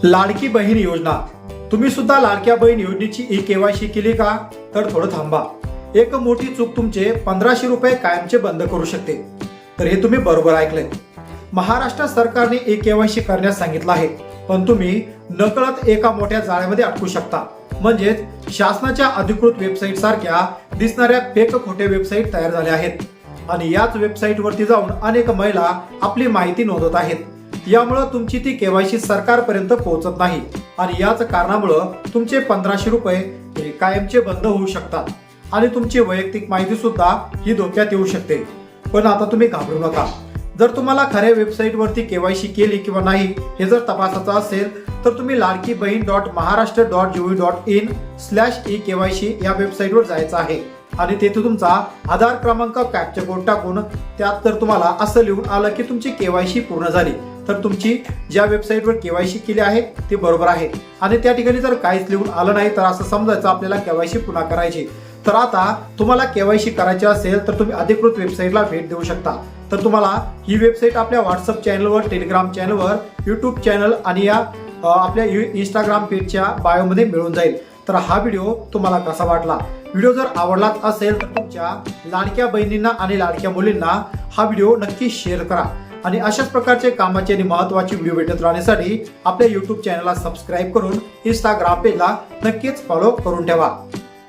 लाडकी बहीण योजना, तुम्ही सुद्धा लाडक्या बहीण योजनेची ई-केवायसी केली का? तर थोडं थांबा. एक मोठी चूक तुमचे 1500 रुपये कायमचे बंद करू शकते. तर हे तुम्ही बरोबर ऐकलंय. महाराष्ट्र सरकारने ई-केवायसी करण्यास सांगितलं आहे, पण तुम्ही नकळत एका मोठ्या जाळ्यामध्ये अटकू शकता. म्हणजेच शासनाच्या अधिकृत वेबसाईट सारख्या दिसणाऱ्या फेक खोटे वेबसाईट तयार झाल्या आहेत आणि याच वेबसाईट वरती जाऊन अनेक महिला आपली माहिती नोंदवत आहेत. यामुळे तुमची ती केवायसी सरकारपर्यंत पोहोचत नाही आणि याच कारणामुळे तुमचे 1500 रुपये हे कायमचे बंद होऊ शकतात आणि तुमची वैयक्तिक माहिती सुद्धा ही धोक्यात येऊ शकते. पण आता तुम्ही घाबरू नका. जर तुम्हाला खऱ्या वेबसाईट वरती केवायसी केली किंवा नाही हे जर तपासायचं असेल तर तुम्ही ladkibaheen.maharashtra.gov.in/e-KYC या वेबसाईटवर जायचं आहे आणि तेथे तुमचा आधार क्रमांक कॅप्चा कोड टाकून त्यात जर तुम्हाला असं लिहून आलं की तुमची केवायसी पूर्ण झाली तर तुमची ज्या वेबसाईटवर केवायसी केली आहे ते बरोबर आहे आणि त्या ठिकाणी जर काहीच लिहून आलं नाही तर असं समजायचं आपल्याला केवायसी पुन्हा करायची. तर आता तुम्हाला केवायसी करायची असेल तर तुम्ही अधिकृत वेबसाईटला भेट देऊ शकता. तर तुम्हाला ही वेबसाईट आपल्या व्हॉट्सअप चॅनलवर, टेलिग्राम चॅनलवर, युट्यूब चॅनल आणि या आपल्या इंस्टाग्राम पेजच्या बायोमध्ये मिळून जाईल. तर हा व्हिडिओ तुम्हाला कसा वाटला? व्हिडिओ जर आवडलाच असेल तर तुमच्या लाडक्या बहिणींना आणि लाडक्या मुलींना हा व्हिडिओ नक्की शेअर करा आणि अशाच प्रकारचे कामाचे आणि महत्त्वाचे व्हिडिओ भेटत राहण्यासाठी आपल्या युट्यूब चॅनलला सबस्क्राईब करून इंस्टाग्राम पेजला नक्कीच फॉलो करून ठेवा.